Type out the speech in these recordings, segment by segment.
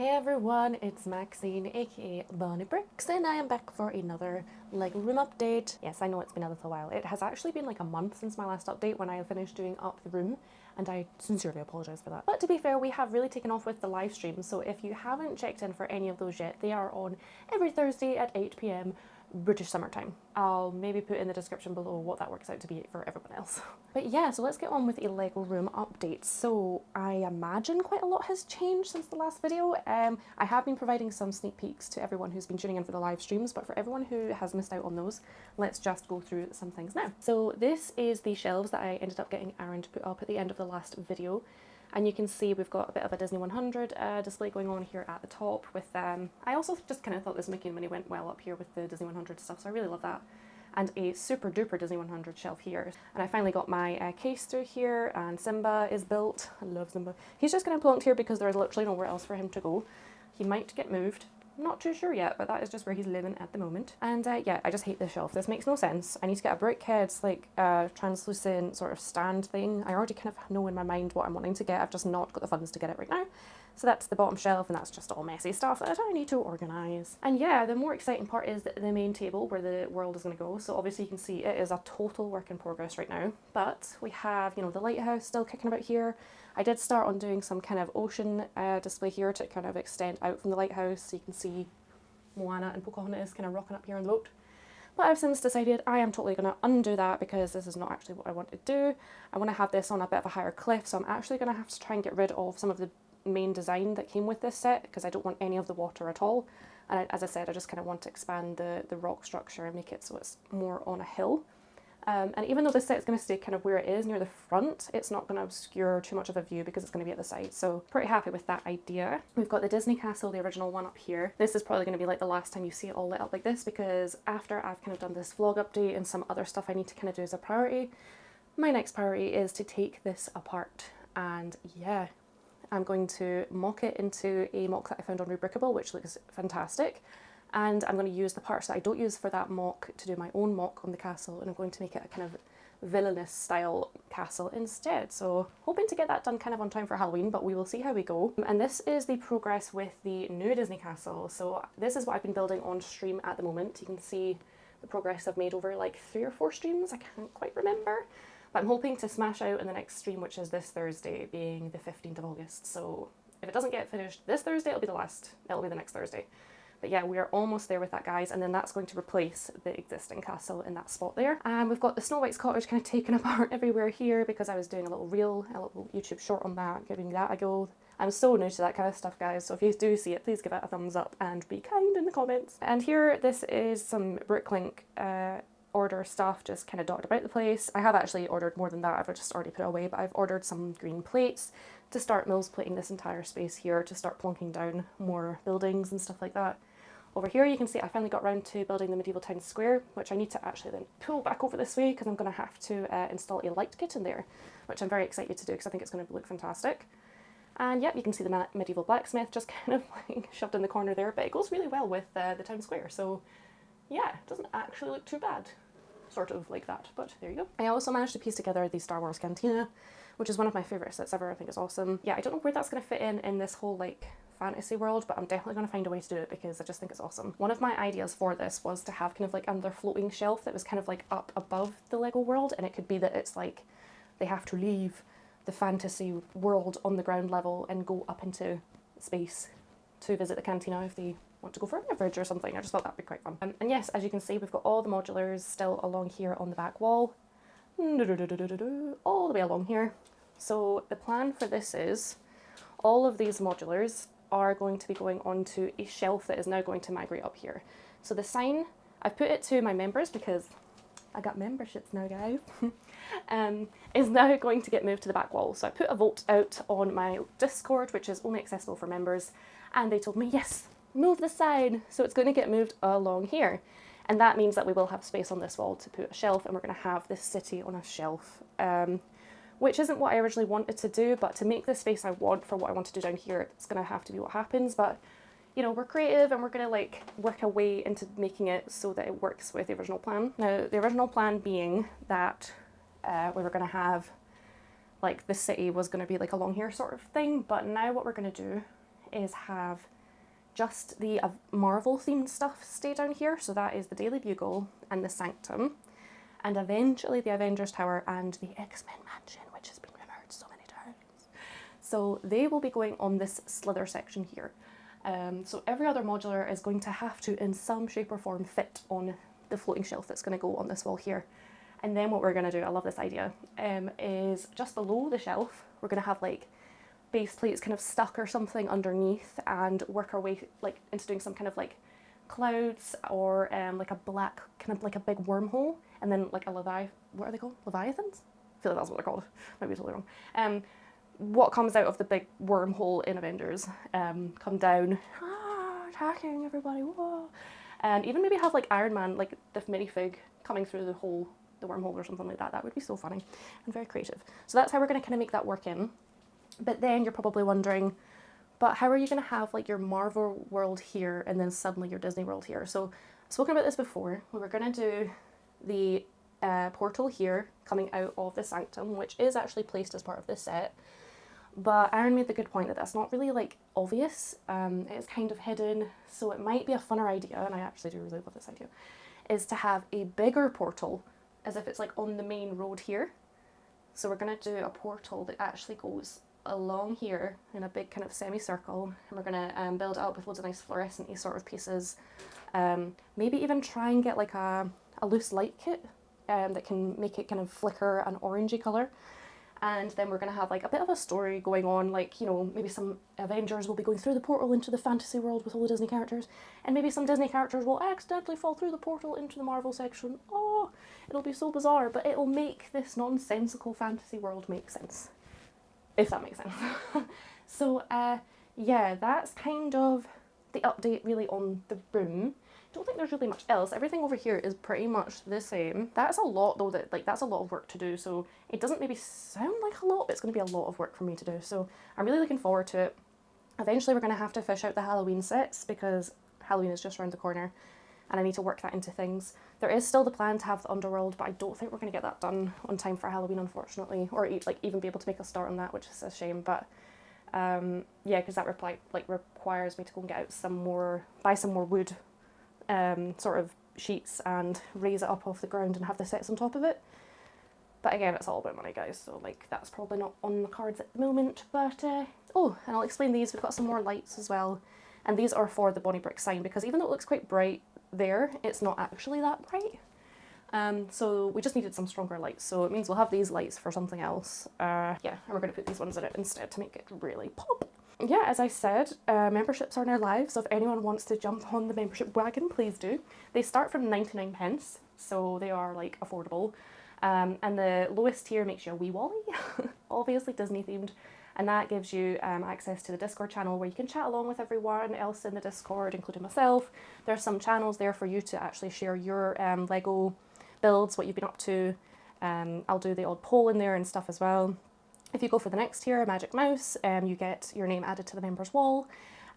Hey everyone, it's Maxine, aka Bonnie Bricks, and I am back for another Lego room update. Yes, I know it's been a little while. It has actually been like a month since my last update when I finished doing up the room, and I sincerely apologise for that. But to be fair, we have really taken off with the live streams, so if you haven't checked in for any of those yet, they are on every Thursday at 8 p.m. British summertime. I'll maybe put in the description below what that works out to be for everyone else. But yeah, so let's get on with a Lego room update. So I imagine quite a lot has changed since the last video. I have been providing some sneak peeks to everyone who's been tuning in for the live streams, but for everyone who has missed out on those, let's just go through some things now. So this is the shelves that I ended up getting Aaron to put up at the end of the last video. And you can see we've got a bit of a Disney 100 display going on here at the top with I also just kind of thought this Mickey and Minnie went well up here with the Disney 100 stuff, so I really love that. And a super duper Disney 100 shelf here. And I finally got my case through here, and Simba is built. I love Simba. He's just kind of plonked here because there's literally nowhere else for him to go. He might get moved. Not too sure yet, but that is just where he's living at the moment. And yeah, I just hate this shelf. This makes no sense. I need to get a BrickHeadz like translucent sort of stand thing. I already kind of know in my mind what I'm wanting to get. I've just not got the funds to get it right now. So that's the bottom shelf, and that's just all messy stuff that I need to organise. And yeah, the more exciting part is the main table where the world is going to go. So obviously you can see it is a total work in progress right now. But we have, you know, the lighthouse still kicking about here. I did start on doing some kind of ocean display here to kind of extend out from the lighthouse, so you can see Moana and Pocahontas kind of rocking up here on the boat. But I've since decided I am totally going to undo that because this is not actually what I want to do. I want to have this on a bit of a higher cliff, so I'm actually going to have to try and get rid of some of the main design that came with this set because I don't want any of the water at all. And as I said, I just kind of want to expand the rock structure and make it so it's more on a hill. And even though this set is going to stay kind of where it is near the front, it's not going to obscure too much of a view because it's going to be at the side. So pretty happy with that idea. We've got the Disney Castle, the original one up here. This is probably going to be like the last time you see it all lit up like this because after I've kind of done this vlog update and some other stuff I need to kind of do as a priority, my next priority is to take this apart. And yeah, I'm going to mock it into a mock that I found on Rebrickable, which looks fantastic. And I'm going to use the parts that I don't use for that mock to do my own mock on the castle, and I'm going to make it a kind of villainous style castle instead. So hoping to get that done kind of on time for Halloween, but we will see how we go. And this is the progress with the new Disney castle. So this is what I've been building on stream at the moment. You can see the progress I've made over like 3 or 4 streams, I can't quite remember. But I'm hoping to smash out in the next stream, which is this Thursday, being the 15th of August. So if it doesn't get finished this Thursday, it'll be the next Thursday. But yeah, we are almost there with that, guys, and then that's going to replace the existing castle in that spot there. And we've got the Snow White's cottage kind of taken apart everywhere here because I was doing a little reel, a little YouTube short on that, giving that a go. I'm so new to that kind of stuff, guys, so if you do see it, please give it a thumbs up and be kind in the comments. And here, this is some Bricklink order stuff just kind of dotted about the place. I have actually ordered more than that, I've just already put it away, but I've ordered some green plates to start mills plating this entire space here to start plonking down more buildings and stuff like that. Over here you can see I finally got around to building the medieval town square, which I need to actually then pull back over this way because I'm going to have to install a light kit in there, which I'm very excited to do because I think it's going to look fantastic. And yep, you can see the medieval blacksmith just kind of like shoved in the corner there, but it goes really well with the town square, so yeah, it doesn't actually look too bad. Sort of like that, but there you go. I also managed to piece together the Star Wars Cantina, which is one of my favourite sets ever. I think it's awesome. Yeah, I don't know where that's going to fit in this whole like fantasy world, but I'm definitely going to find a way to do it because I just think it's awesome. One of my ideas for this was to have kind of like another floating shelf that was kind of like up above the Lego world, and it could be that it's like they have to leave the fantasy world on the ground level and go up into space to visit the cantina if they want to go for a beverage or something. I just thought that'd be quite fun. And yes, as you can see, we've got all the modulars still along here on the back wall, all the way along here. So the plan for this is all of these modulars are going to be going onto a shelf that is now going to migrate up here. So the sign, I've put it to my members because I got memberships now, guys, is now going to get moved to the back wall. So I put a vote out on my Discord, which is only accessible for members, and they told me, yes, move the sign. So it's going to get moved along here. And that means that we will have space on this wall to put a shelf, and we're going to have this city on a shelf. Which isn't what I originally wanted to do, but to make the space I want for what I want to do down here, it's going to have to be what happens. But, you know, we're creative and we're going to like work our way into making it so that it works with the original plan. Now, the original plan being that we were going to have, like, the city was going to be like along here sort of thing, but now what we're going to do is have just the Marvel themed stuff stay down here. So that is the Daily Bugle and the Sanctum, and eventually the Avengers Tower and the X-Men Mansion, which has been rumored so many times. So they will be going on this Slither section here. So every other modular is going to have to, in some shape or form, fit on the floating shelf that's going to go on this wall here. And then what we're going to do, I love this idea, is just below the shelf, we're going to have like base plates kind of stuck or something underneath, and work our way like into doing some kind of like clouds or like a black, kind of like a big wormhole, and then like a what are they called? Leviathans? I feel like that's what they're called. Might be totally wrong. What comes out of the big wormhole in Avengers, come down, attacking everybody, whoa. And even maybe have like Iron Man, like the minifig coming through the wormhole or something like that. That would be so funny and very creative. So that's how we're going to kind of make that work in. But then you're probably wondering, but how are you going to have like your Marvel world here and then suddenly your Disney world here? So I've spoken about this before. We were going to do the portal here coming out of the Sanctum, which is actually placed as part of this set. But Aaron made the good point that that's not really like obvious. It's kind of hidden, so it might be a funner idea, and I actually do really love this idea, is to have a bigger portal as if it's like on the main road here. So we're going to do a portal that actually goes along here in a big kind of semicircle, and we're going to build it up with loads of nice fluorescent-y sort of pieces. Maybe even try and get like a loose light kit that can make it kind of flicker an orangey colour. And then we're going to have like a bit of a story going on, like, you know, maybe some Avengers will be going through the portal into the fantasy world with all the Disney characters, and maybe some Disney characters will accidentally fall through the portal into the Marvel section. Oh, it'll be so bizarre, but it'll make this nonsensical fantasy world make sense, if that makes sense. So, yeah, that's kind of the update really on the room. Don't think there's really much else. Everything over here is pretty much the same. That's a lot though, that's a lot of work to do, so it doesn't maybe sound like a lot, but it's going to be a lot of work for me to do, so I'm really looking forward to it. Eventually we're going to have to fish out the Halloween sets because Halloween is just around the corner and I need to work that into things. There is still the plan to have the Underworld, but I don't think we're going to get that done on time for Halloween, unfortunately, or even be able to make a start on that, which is a shame. But yeah, because that requires me to go and get out buy some more wood sort of sheets and raise it up off the ground and have the sets on top of it. But again, it's all about money, guys, so like that's probably not on the cards at the moment. But oh, and I'll explain these. We've got some more lights as well, and these are for the Bonnie Brick sign, because even though it looks quite bright there, it's not actually that bright. So we just needed some stronger lights, so it means we'll have these lights for something else. Yeah, and we're going to put these ones in it instead to make it really pop. Yeah, as I said, memberships are now live, so if anyone wants to jump on the membership wagon, please do. They start from 99 pence, so they are like affordable. And the lowest tier makes you a wee Wally, obviously Disney themed, and that gives you access to the Discord channel where you can chat along with everyone else in the Discord, including myself. There's some channels there for you to actually share your Lego builds, what you've been up to. I'll do the odd poll in there and stuff as well. If you go for the next tier, Magic Mouse, you get your name added to the members wall,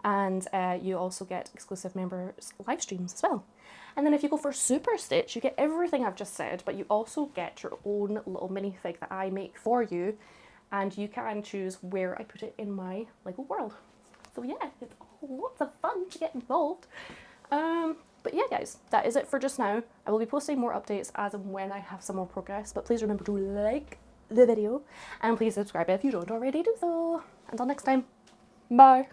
and you also get exclusive members live streams as well. And then if you go for Super Stitch, you get everything I've just said, but you also get your own little minifig that I make for you, and you can choose where I put it in my Lego world. So yeah, it's lots of fun to get involved. But yeah, guys, that is it for just now. I will be posting more updates as and when I have some more progress, but please remember to like the video and please subscribe if you don't already do so. Until next time, bye.